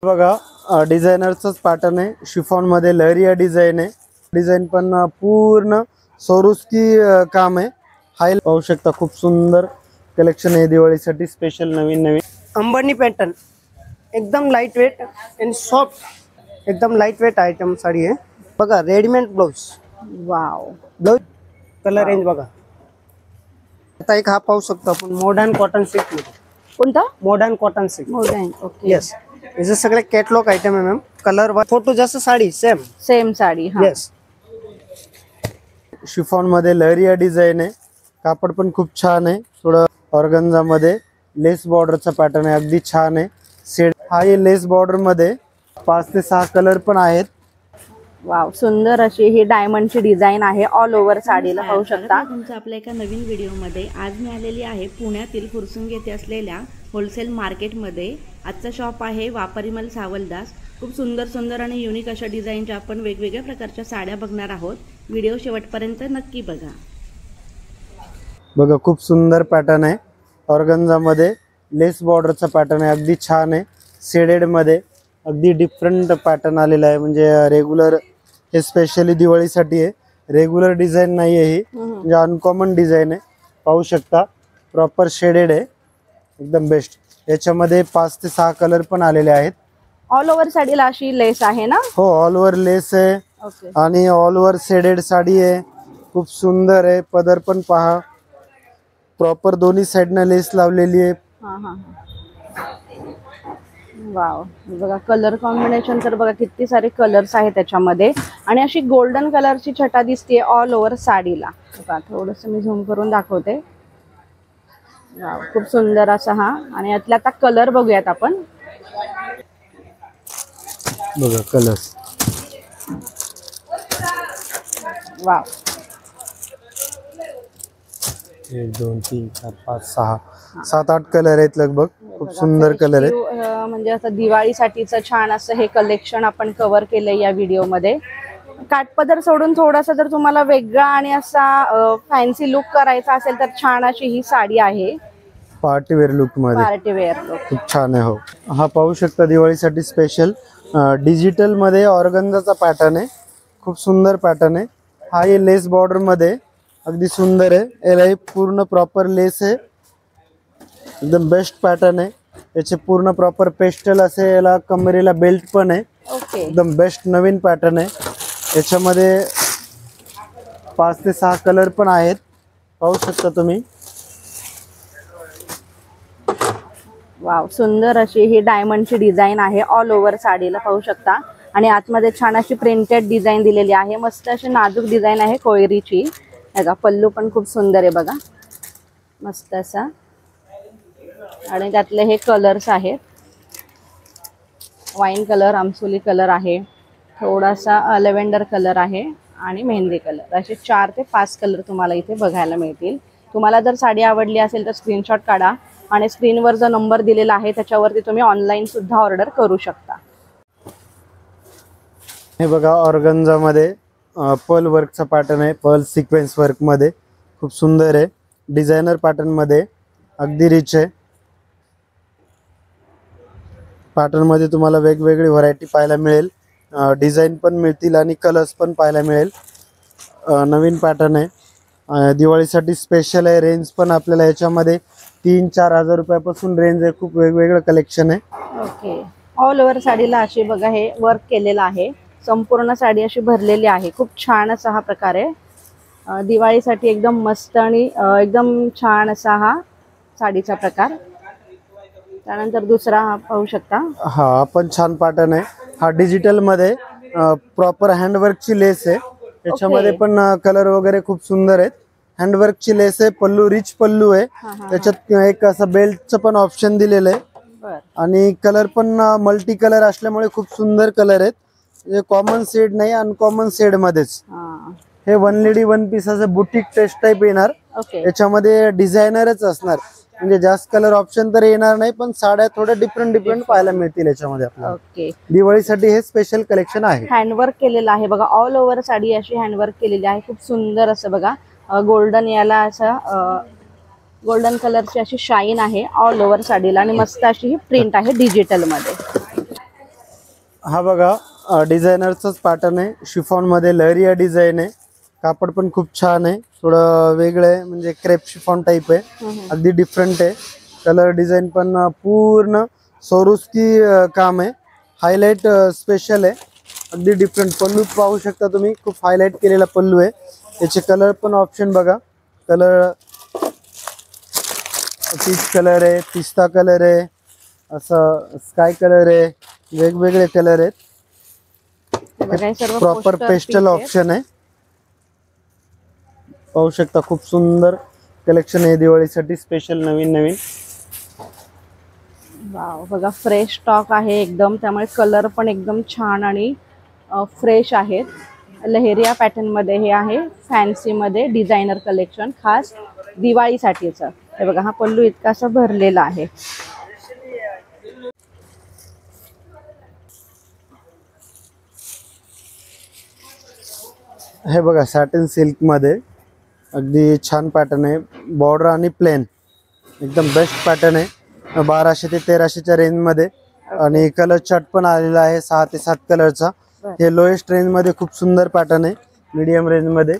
बघा डिझायनरचाच पॅटर्न आहे, शिफॉन मध्ये लहरिया डिझाइन आहे। डिझाइन पण पूर्ण सोरुस्की काम आहे। हाय पाहू शकता, खूप सुंदर कलेक्शन आहे दिवाळीसाठी स्पेशल नवीन अंबानी पैटर्न एकदम लाइट वेट एंड सॉफ्ट, एकदम लाइट वेट आइटम साडी आहे बघा। Readymade blouse, wow, blouse colour range बघा। आता एक हा पाहू शकतो आपण मॉडर्न कॉटन सिल्क मध्ये। कोणता? Modern cotton silk. Modern, okay. Yes, हे सगळे कॅटलॉग आइटम आहे मॅम। कलर फोटो जसं साडी सेम साडी। हां, यस। शिफॉन मध्ये लहरिया डिझाइन आहे, कापड पण खूप छान आहे। थोडं ऑर्गन्झा मध्ये लेस बॉर्डरचा पॅटर्न आहे, अगदी छान आहे। सेड हा ये लेस बॉर्डर मध्ये 5 ते 6 कलर पण आहेत। वाव, सुंदर अशी ही डायमंडची डिझाइन आहे ऑल ओव्हर साडीला, पाहू शकता। तुमचं आपल्या एका नवीन व्हिडिओमध्ये आज मी आलेली आहे पुण्यातील फुरसुंगी येथे असलेल्या होलसेल मार्केटमध्ये। आजचा शॉप आहे वापरीमल सावलदास। खूप सुंदर आणि युनिक अशा डिझाईनच्या आपण वेगवेगळ्या प्रकारच्या साड्या बघणार आहोत। व्हिडिओ शेवटपर्यंत नक्की बघा। बघा, खूप सुंदर पॅटर्न आहे, ऑर्गन्झा मध्ये लेस बॉर्डरचा पॅटर्न आहे, अगदी छान आहे। शेडेड मध्ये अगदी डिफरंट पॅटर्न आलेला आहे, म्हणजे रेग्युलर हे स्पेशली दिवाळीसाठी आहे। रेग्युलर डिझाइन नाही आहे ही, म्हणजे अनकॉमन डिझाइन आहे। पाहू शकता, प्रॉपर शेडेड आहे, एकदम बेस्ट। याच्यामध्ये 5 ते 6 कलर पण आलेले आहेत। ऑल ओव्हर साडीला अशी लेस आहे ना? हो, ऑल ओव्हर लेस आहे। ओके। आणि ऑल ओव्हर शेडेड साडी आहे, खूप सुंदर आहे। पदर पण पहा, प्रॉपर दोन्ही साइडने लेस लावलेली आहे। हां हां, वाव, बघा कलर कॉम्बिनेशन तर बघा किती सारे कलर्स आहेत त्याच्यामध्ये। आणि अशी गोल्डन कलरची छटा दिसते ऑल ओव्हर साडीला बघा। थोडंसं मी झूम करून दाखवते। वाव, खूप सुंदर असा हा। आणि यातला आता कलर बघूयात आपण। बघा कलर्स, वाव, 1 2 3 4 5 6 7 8 कलर आहेत लगभग। खूप सुंदर कलर आहेत, म्हणजे आता दिवाळीसाठीचं छान असं हे कलेक्शन आपण कव्हर केलंय या व्हिडिओमध्ये। काठपदर सोडून थोडासा जर तुम्हाला वेगळा आणि असा फॅन्सी लुक करायचा असेल तर छान अशी ही साडी आहे, पार्टी वेअर लुक मध्ये, पार्टी वेअर लुक। खूप छान आहे। हो, हा पाहू शकता दिवाळीसाठी स्पेशल डिजिटल मध्ये ऑर्गन्झाचा पॅटर्न आहे, खूप सुंदर पॅटर्न आहे। हा ये लेस बॉर्डर मध्ये अगदी सुंदर आहे, याला पूर्ण प्रॉपर लेस आहे, एकदम बेस्ट पॅटर्न आहे। याचे पूर्ण प्रॉपर पेस्टल असे याला कमरेला बेल्ट पण आहे, ओके। एकदम बेस्ट नवीन पॅटर्न आहे। याच्यामध्ये 5 ते 6 कलर पण आहेत, पाहू शकता तुम्ही। वाव, सुंदर अशी ही डायमंडची डिझाइन आहे ऑल ओव्हर साडीला, पाहू शकता। आणि आतमध्ये छान अशी प्रिंटेड डिझाइन दिलेली आहे, मस्त अशी नाजूक डिझाइन आहे कोयरीची बघा। पल्लू पण खूप सुंदर आहे बघा, मस्त असा। आणि त्यातले हे कलर्स आहेत, वाईन कलर, आमसुली कलर आहे, थोडासा लेव्हेंडर कलर आहे आणि मेहंदी कलर। असे 4 ते 5 कलर तुम्हाला इथे बघायला मिळतील। तुम्हाला जर साडी आवडली असेल तर स्क्रीनशॉट काढा आणि स्क्रीनवर जो नंबर दिलेला आहे त्याच्यावरती तुम्ही ऑनलाईन सुद्धा ऑर्डर करू शकता। हे बघा, ऑर्गन्झा मध्ये पर्ल वर्कचा पॅटर्न आहे, पर्ल सिक्वेन्स वर्क मध्ये, खूप सुंदर आहे। डिझायनर पॅटर्न मध्ये अगदी रिच आहे। पॅटर्न मध्ये तुम्हाला वेगवेगळी व्हरायटी पाहायला मिळेल, डिझाइन पण मिळतील आणि कलर्स पण पाहायला मिळेल। नवीन पॅटर्न आहे, दिवाळीसाठी स्पेशल आहे। रेंज पण आपल्याला याच्यामध्ये 3-4 हजार रुपयापासून रेंज आहे, खूप वेगवेगळं कलेक्शन आहे। ओके, ऑल ओव्हर साडीला अशी बघा हे वर्क केलेलं आहे, संपूर्ण साडी अशी भरलेली आहे। खूप छान असा हा प्रकार आहे, दिवाळीसाठी एकदम मस्त आणि एकदम छान असा हा साडीचा प्रकार। त्यानंतर दुसरा हा पाहू शकता, हा पण छान पॅटर्न आहे। हा डिजिटल मध्ये प्रॉपर हँडवर्कची लेस आहे, त्याच्यामध्ये पण कलर वगैरे खूप सुंदर आहेत। हँडवर्कची लेस आहे, पल्लू रिच पल्लू आहे, त्याच्यात एक असं बेल्टचं पण ऑप्शन दिलेलं आहे। आणि कलर पण मल्टी कलर असल्यामुळे खूप सुंदर कलर आहेत, म्हणजे कॉमन शेड नाही, अनकॉमन शेड मध्येच। हे 1 लेडी 1 पीस असं बुटीक टेस्ट टाइप येणार, याच्यामध्ये डिझायनरच असणार, म्हणजे जास्त कलर ऑप्शन तर येणार नाही, पण साड्या थोड्या डिफरंट पाहायला मिळतील याच्यामध्ये आपल्याला। ओके, दिवाळीसाठी हे स्पेशल कलेक्शन आहे। हँडवर्क केलेलं आहे बघा, ऑल ओव्हर साडी अशी हँडवर्क केलेली आहे, खूप सुंदर असं बघा। गोल्डन याला असं गोल्डन कलरची अशी शाईन आहे ऑल ओव्हर साडीला, आणि मस्त अशी ही प्रिंट आहे डिजिटल मध्ये। हा बघा डिझायनरचाच पॅटर्न आहे, शिफॉन मध्ये लहरिया डिझाईन आहे. कापड पण खूप छान आहे, थोडं वेगळं आहे, म्हणजे क्रेप शिफॉन टाईप आहे, अगदी डिफरंट आहे. कलर डिझाईन पण पूर्ण सोरुस्की काम आहे, हायलाइट स्पेशल आहे, अगदी डिफरंट. पल्लू पाहू शकता तुम्ही, खूप हायलाइट केलेला पल्लू आहे. याचे कलर पण ऑप्शन बघा, कलर पीच कलर आहे, पिस्ता कलर आहे, असं स्काय कलर आहे, वेगवेगळे कलर आहेत. बघा हे सर्व प्रॉपर poster पेस्टल piece आहेत. ऑप्शन आहे, पाहू शकता. खूप सुंदर कलेक्शन आहे दिवाळीसाठी स्पेशल नवीन नवीन. वाव, बघा फ्रेश स्टॉक आहे एकदम, त्यामुळे कलर पण एकदम छान आणि फ्रेश आहेत. लहेरिया पॅटर्न मध्ये हे आहे, फॅन्सी मध्ये डिझायनर कलेक्शन खास दिवाळीसाठीचं. हे बघा हा पल्लू इतकासा भरलेला आहे. हे बघा सॅटिन सिल्क मध्ये अगदी छान पॅटर्न आहे, बॉर्डर आणि प्लेन एकदम बेस्ट पॅटर्न आहे. 1200 ते 1300च्या रेंज मध्ये, आणि कलर चार्ट पण आलेला आहे 6 ते 7 कलरचा. हे लोएस्ट रेंज मध्ये खूप सुंदर पॅटर्न आहे, मीडियम रेंज मध्ये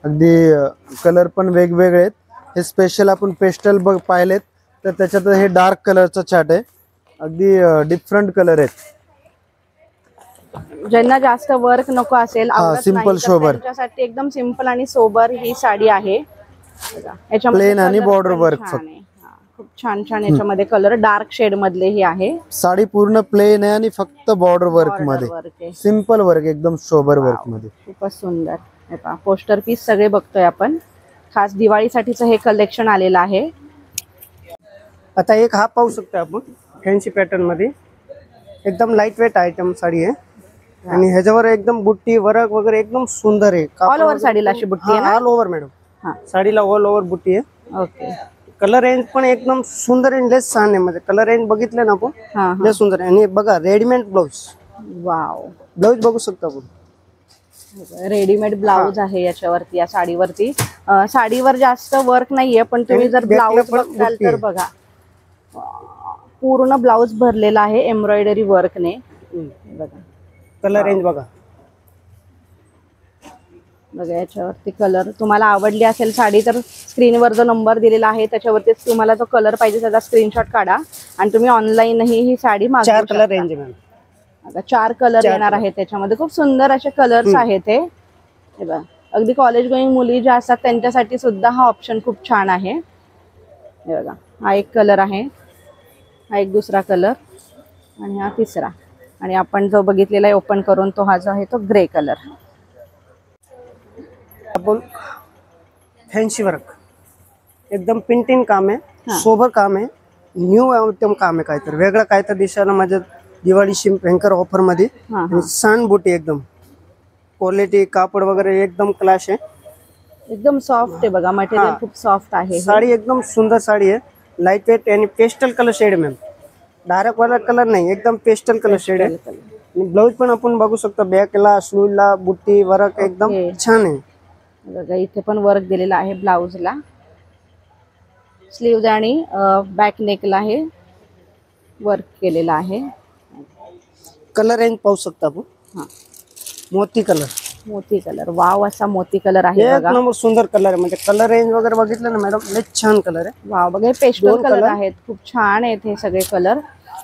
अगदी कलर पण वेगवेगळे आहेत. हे स्पेशल आपण पेस्टल पाहिलेत तर त्याच्यात हे डार्क कलरचा चार्ट आहे, अगदी डिफरंट कलर आहेत. ज्यांना जास्त वर्क नको असेल, आवडत simple नाही, तर सोबर. त्यांच्यासाठी एकदम सिंपल आणि सोबर ही साडी आहे. बघा, याच्यामध्ये Plain आणि color border पण work छान फक्त. आहे. हा, खूप छान छान याच्यामध्ये कलर डार्क शेड मधले हे आहे. साडी पूर्ण प्लेन आहे आणि फक्त बॉर्डर वर्क Border मध्ये, work आहे. सिंपल वर्क, एकदम सोबर वर्क मध्ये. खूपच सुंदर. हे पहा पोस्टर पीस सगळे बघतोय आपण, खास दिवाळीसाठीचं हे कलेक्शन आलेलं आहे. आता एक हा पाहू शकतो आपण फॅन्सी पॅटर्न मध्ये, एकदम लाईट वेट आयटम साडी आहे. आणि ह्याच्यावर एकदम बुट्टी वर्क वगैरे एकदम सुंदर आहे. ऑल ओव्हर साडीला अशी बुट्टी आहे ना? ऑल ओव्हर मॅडम, हा, साडीला ऑल ओव्हर बुट्टी आहे. ओके. कलर रेंज पण एकदम सुंदर आणि लेस छान आहे. म्हणजे कलर रेंज बघितलं ना आपण, हा लय सुंदर आहे. आणि बघा रेडीमेड ब्लाऊज, वाव, ब्लाऊज बघू शकतो आपण. रेडीमेड ब्लाऊज आहे याच्यावरती, या साडीवरती. साडीवर जास्त वर्क नाहीये, पण तुम्ही जर back ला ब्लाऊज पण बघताल बुट्टी तर आहे. बघा पूर्ण ब्लाऊज भरलेला आहे एम्ब्रॉयडरी वर्कने. बघा कलर रेंज बघा. बघा याच्यावरती कलर तुम्हाला आवडली असेल साडी तर स्क्रीनवर जो नंबर दिलेला आहे त्याच्यावरती तुम्हाला जो कलर पाहिजे त्याचा स्क्रीनशॉट काढा आणि तुम्ही ऑनलाईनही ही साडी मागवू 4 शकता. कलर रेंज आहे मॅम. आता 4 कलर येणार आहेत त्याच्यामध्ये. खूप सुंदर असे कलर्स आहेत हे बघा. अगदी कॉलेज गोईंग मुली ज्या असतात त्यांच्यासाठी सुद्धा हा ऑप्शन खूप छान आहे. हे बघा हा एक कलर आहे, हा एक दुसरा कलर आणि हा तिसरा, आणि आपण जो बघितलेला आहे ओपन करून तो हा जो आहे तो ग्रे कलर. आपण फॅन्सी वर्क एकदम पेंटिंग काम आहे, सोबर काम आहे, न्यू आयटम काम आहे, काहीतरी वेगळं काहीतरी दिसायला माझ्या दिवाळीशी भयंकर ऑफर मध्ये. हा, आणि सान बुटी एकदम क्वालिटी कापड वगैरे एकदम क्लास आहे, एकदम सॉफ्ट आहे बघा, मटेरियल खूप सॉफ्ट आहे हे. साडी एकदम सुंदर साडी आहे, लाईट वेट आणि pastel colour shade ma'am. Direct वाला कलर नाही, एकदम पेस्टल कलर शेड आहे. आणि ब्लाऊज पण आपण बघू शकतो, बॅकला स्लीवला बुट्टी वर्क एकदम छान आहे. बघा इथे पण वर्क दिलेला आहे ब्लाऊजला, स्लीव्ज आणि बॅक नेकला हे वर्क केलेलं आहे. कलर रेंज पाहू शकता आपण, हा, मोती कलर, मोती कलर. वाव, असा मोती कलर आहे एक बघा. नंबर सुंदर कलर आहे. म्हणजे कलर रेंज वगैरे बघितलं ना मॅडम, लय छान कलर आहे. वाव, बघा पेस्टल दोन कलर color आहेत, खूप छान आहेत हे सगळे कलर.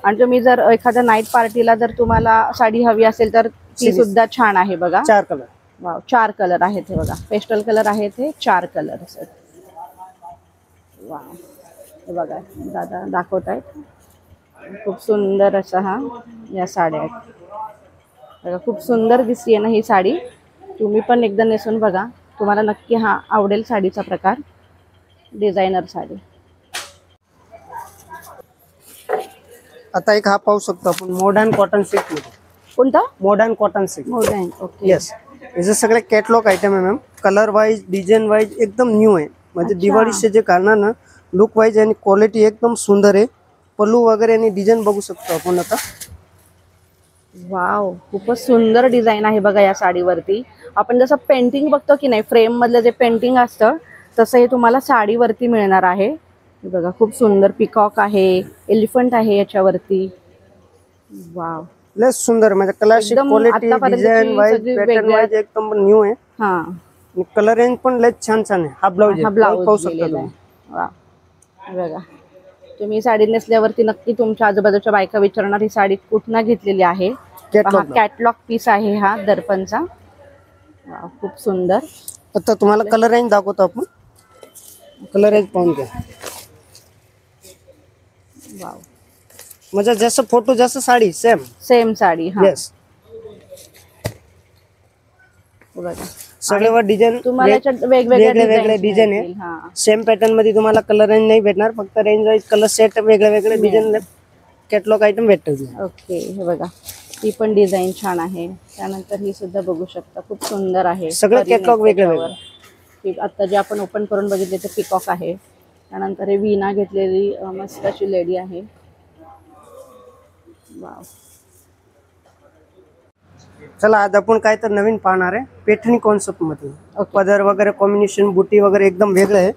आणि तुम्ही जर एखाद्या नाईट पार्टीला जर तुम्हाला साडी हवी असेल तर ती सुद्धा छान आहे बघा. 4 कलर. वाव, 4 कलर आहेत हे बघा, पेस्टल कलर आहेत हे 4 कलर. वाव, हे बघा दादा दाखवत आहेत, खूप सुंदर असा हा या साड्या आहेत बघा. खूप सुंदर दिसते ना ही साडी, तुम्ही पण एकदा नेसून बघा, तुम्हाला नक्की हा आवडेल साडीचा प्रकार. डिझायनर साडी. आता एक हा पाहू शकतो आपण मॉडर्न कॉटन सिल्क मध्ये. कोणता? Modern cotton silk. Modern. Okay. Yes, हे सगळे कॅटलॉग आयटम आहे ma'am. Colour wise design wise एकदम न्यू आहे. म्हणजे दिवाळीचे जे कारणानं लुक वाईज आणि क्वालिटी एकदम सुंदर आहे. पल्लू वगैरे आणि डिझाईन बघू शकतो आपण आता. वाव, खूपच सुंदर डिझाईन आहे बघा या साडीवरती. आपण जसं पेंटिंग बघतो की नाही, फ्रेम मधलं जे पेंटिंग असतं तसं हे तुम्हाला साडीवरती मिळणार आहे. हे बघा खूप सुंदर पिकॉक आहे, एलिफंट आहे याच्यावरती. वाव, लय सुंदर म्हणजे क्लासिक एकदम क्वालिटी आतापर्यंतची डिझाइन वाईज सगळी पॅटर्न वेगळ्या- वाईज एकदम न्यू आहे हा आणि कलर रेंज पण लय छान छान आहे. हा ब्लाऊज हा आहे, ब्लाऊज पाहू ब्लाऊज शकता दिलेला तुम्ही. आहे. वा बघा, तुम्ही साडी नेसल्यावरती नक्की तुमच्या आजूबाजूच्या बायका विचारणार ही साडी कुठनं घेतलेली आहे. Catalog. कॅटलॉग पीस आहे हा दर्पणचा. वा, खूप सुंदर. आता तुम्हाला कलर रेंज दाखवतो आपण. कलर रेंज पाहून घ्या. वाव, म्हणजे जसं फोटो जसं साडी सेम. सेम साडी. हा येस, बघा, सगळ्यावर डिझाईन तुम्हाला याच्यात वेगवेगळ्या वेगळे designs डिझाईन मिळतील. आहे. हा सेम पॅटर्न मध्ये तुम्हाला कलर रेंज नाही भेटणार, फक्त रेंज वाईज कलर सेट वेगळे डिझाईन कॅटलॉग आयटम भेटतात. ओके, हे बघा, ही पण डिझाईन छान आहे. त्यानंतर ही सुद्धा बघू शकता, खूप सुंदर आहे. सगळे करीने कॅटलॉग वेगळे त्याच्यावर. ही आता जे आपण ओपन करून बघितले ते पिकॉक आहे. त्यानंतर हे वीणा घेतलेली मस्त अशी लेडी आहे. वाव, चला आज आपण काय तर नवीन पाहणार आहे पैठणी कॉन्सेप्ट मध्ये. ओके. पदर वगैरे कॉम्बिनेशन बुटी वगैरे एकदम वेगळं आहे.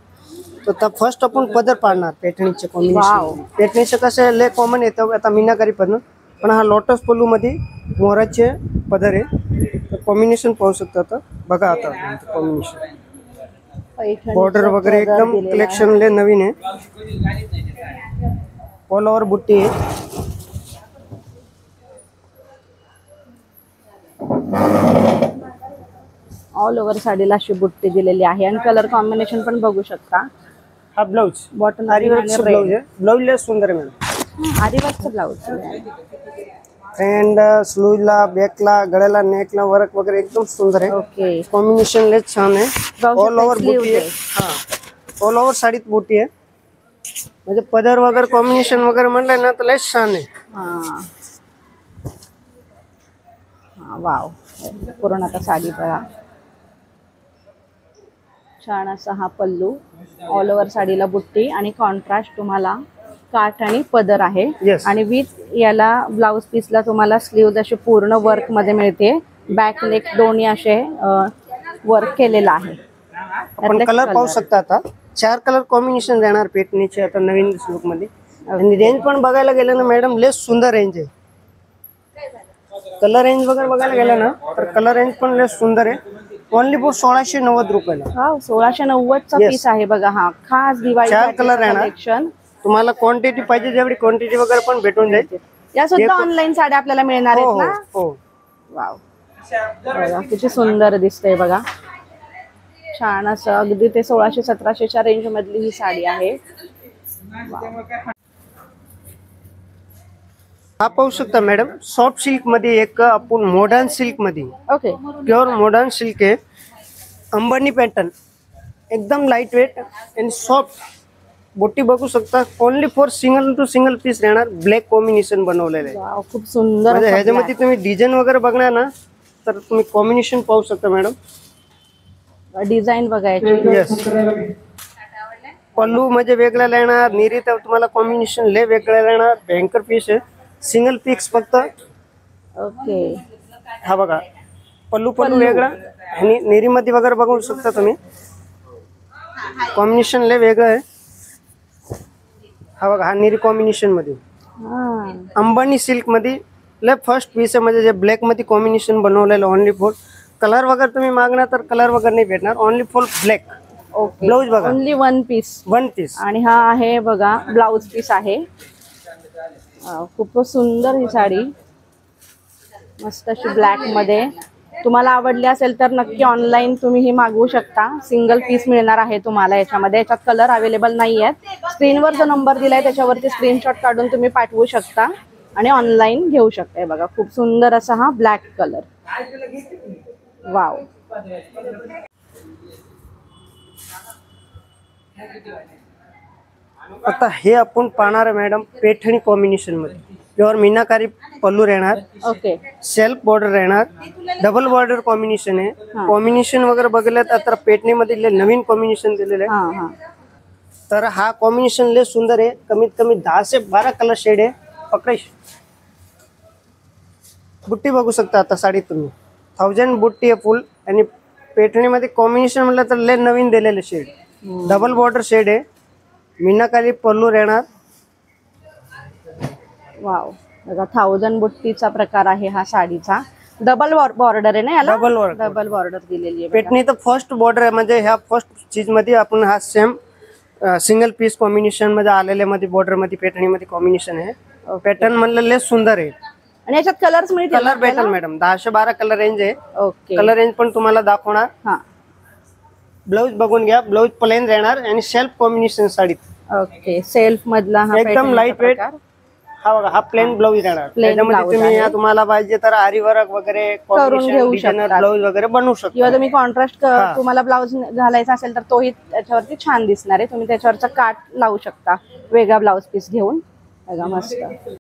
तर फर्स्ट आपण पदर पाहणार पैठणीचे वाव. कॉम्बिनेशन. पैठणीचे कसे लय कॉमन येतं आता मीनाकारी पण हा लोटस पल्लू मध्ये मोराचे पदर आहे. कॉम्बिनेशन पाहू शकता. आता बघा आता कॉम्बिनेशन पैठणीचा बॉर्डर वगैरे पदर एकदम दिलेला कलेक्शन लय नवीन आहे. ऑल ओव्हर बुट्टी आहे. ऑल ओव्हर साडीला अशी बुट्टी दिलेली आहे आणि कलर कॉम्बिनेशन पण बघू शकता. हा ब्लाऊज बॉटम आरीवर्कचं ब्लाऊज आहे. ब्लाऊज लय सुंदर आहे मॅडम. आरीवर्कचा ब्लाऊज. अँड स्लीवला बॅकला गळ्याला नेकला वर्क वगैरे एकदम सुंदर आहे. ओके, कॉम्बिनेशन लय छान आहे. ब्लाऊज ऑल ओव्हर sleeves बुटी आहे. आहे. हा, ऑल ओव्हर साडीत बुटी आहे. म्हणजे पदर वगैरे कॉम्बिनेशन वगैरे म्हणलं ना तर लय छान आहे. हा हा, वाव, पूर्ण आता साडी बघा. छान असा हा पल्लू, ऑल ओव्हर साडीला बुट्टी आणि कॉन्ट्रास्ट तुम्हाला काठ आणि पदर आहे. Yes. आणि विथ याला ब्लाउज पीसला तुम्हाला स्लीव्ज असे पूर्ण वर्क मध्ये मिळते. बॅक नेक दोन्ही असे वर्क केलेलं आहे. आपण कलर पाहू शकता. आता 4 कलर कॉम्बिनेशन देणार पैठणीचे आता नवीन लुक मध्ये. आणि रेंज पण बघायला गेलं ना मॅडम लय सुंदर रेंज आहे. कलर रेंज वगैरे बघायला गेलं ना तर कलर रेंज पण लय सुंदर आहे. ओनली फॉर 1690 रुपयाला. हा, 1690चा Yes. पीस आहे बघा. हा, खास दिवाळी 4 कलर आहे ना. कलेक्शन. तुम्हाला क्वांटिटी पाहिजे जेवढी क्वांटिटी वगैरे पण भेटून जाईल. या सुद्धा ऑनलाईन साड्या आपल्याला मिळणार हो आहेत ना. हो. वाव, बघा किती सुंदर दिसतंय बघा. छान असं अगदी ते 1600-1700च्या रेंज मधली ही साडी आहे. हा पाहू शकता मॅडम सॉफ्ट सिल्क मध्ये एक आपण मॉडर्न सिल्क मध्ये ओके, प्युअर मॉडर्न सिल्क आहे. अंबानी पॅटर्न एकदम लाईट वेट आणि सॉफ्ट. बुट्टी बघू शकता. Only for single to single piece राहणार. ब्लॅक कॉम्बिनेशन बनवलेलं आहे. वाव, खूप सुंदर म्हणजे असं ह्याच्यामध्ये तुम्ही डिझाईन वगैरे बघणार ना तर तुम्ही कॉम्बिनेशन पाहू शकता मॅडम. डिझाईन बघायची. येस, पल्लू म्हणजे वेगळा येणार. निरी तर तुम्हाला कॉम्बिनेशन लय वेगळं येणार. भयंकर पीस आहे. सिंगल पीस फक्त. ओके, हा बघा पल्लू वेगळा आणि निरीमध्ये वगैरे बघू शकता तुम्ही. कॉम्बिनेशन लय वेगळं आहे. हा बघा हा निरी कॉम्बिनेशन मध्ये हा, अंबानी सिल्क मध्ये लय फर्स्ट पीस आहे. म्हणजे जे ब्लॅक मध्ये कॉम्बिनेशन बनवलेलं ओनली फॉर. कलर वगैरे तुम्ही मागणार तर कलर वगैरे नाही भेटणार. Only for black. Okay, blouse बघा ओनली वन पीस. 1 पीस. आणि हा आहे बघा ब्लाउज पीस आहे. खूप सुंदर ही साडी, मस्त अशी ब्लॅक मध्ये. तुम्हाला आवडली असेल तर नक्की ऑनलाईन तुम्ही ही मागवू शकता. सिंगल पीस मिळणार आहे तुम्हाला याच्यामध्ये. याच्यात कलर अवेलेबल नाही आहेत. स्क्रीनवर जो नंबर दिलाय त्याच्यावरती स्क्रीनशॉट काढून तुम्ही पाठवू शकता आणि ऑनलाईन घेऊ शकता. बघा खूप सुंदर असा हा ब्लॅक कलर. वाव, आता हे आपण पाहणार आहे मॅडम पैठणी कॉम्बिनेशन मध्ये. प्युअर मीनाकारी पल्लू राहणार. ओके, सेल्फ बॉर्डर राहणार. डबल बॉर्डर कॉम्बिनेशन आहे. कॉम्बिनेशन वगैरे बघितलं तर पैठणीमध्ये नवीन कॉम्बिनेशन दिलेलं आहे. हा हा, तर हा कॉम्बिनेशन लय सुंदर आहे. कमीत कमी 10 से 12 कलर शेड आहे. पकडा बुट्टी बघू शकता. आता साडी तुम्ही 1000 बुट्टी आहे फुल. आणि पैठणीमध्ये कॉम्बिनेशन म्हटलं तर लय नवीन दिलेलं शेड. डबल बॉर्डर शेड आहे. मीनाकारी पल्लू राहणार. वाव, बघा 1000 बुट्टीचा प्रकार आहे हा साडीचा. डबल बॉर्डर आहे ना याला? डबल वर्क डबल बॉर्डर दिलेली आहे बघा. पेटणी तर फर्स्ट बॉर्डर आहे, म्हणजे ह्या फर्स्ट चीज मध्ये आपण हा सेम सिंगल पीस कॉम्बिनेशन मध्ये आलेल्या मध्ये बॉर्डर मध्ये पेटणी मध्ये कॉम्बिनेशन आहे. पॅटर्न म्हणलं लय सुंदर आहे. आणि याच्यात कलर्स मिळतील कलर भेटेल मॅडम, 10-12 कलर रेंज आहे. ओके. कलर रेंज पण तुम्हाला दाखवणार. हा ब्लाऊज बघून घ्या, ब्लाऊज प्लेन राहणार आणि सेल्फ कॉम्बिनेशन साडीत ओके. सेल्फ मधला हा एकदम पैठणीचा लाईट वेट. प्रकार. हा बघा, हा प्लेन ब्लाऊज राहणार. Plain त्याच्यामध्ये blouse तुम्ही आहे. तुम्हाला पाहिजे तर आरी वर्क वगैरे घेऊ शकतात. ब्लाऊज वगैरे बनवू शकता. किंवा तुम्ही कॉन्ट्रास्ट तुम्हाला ब्लाऊज घालायचा असेल तर तोही त्याच्यावरती छान दिसणार आहे. तुम्ही त्याच्यावरचा काट लावू शकता वेगळा ब्लाऊज पीस घेऊन. बघा मस्त.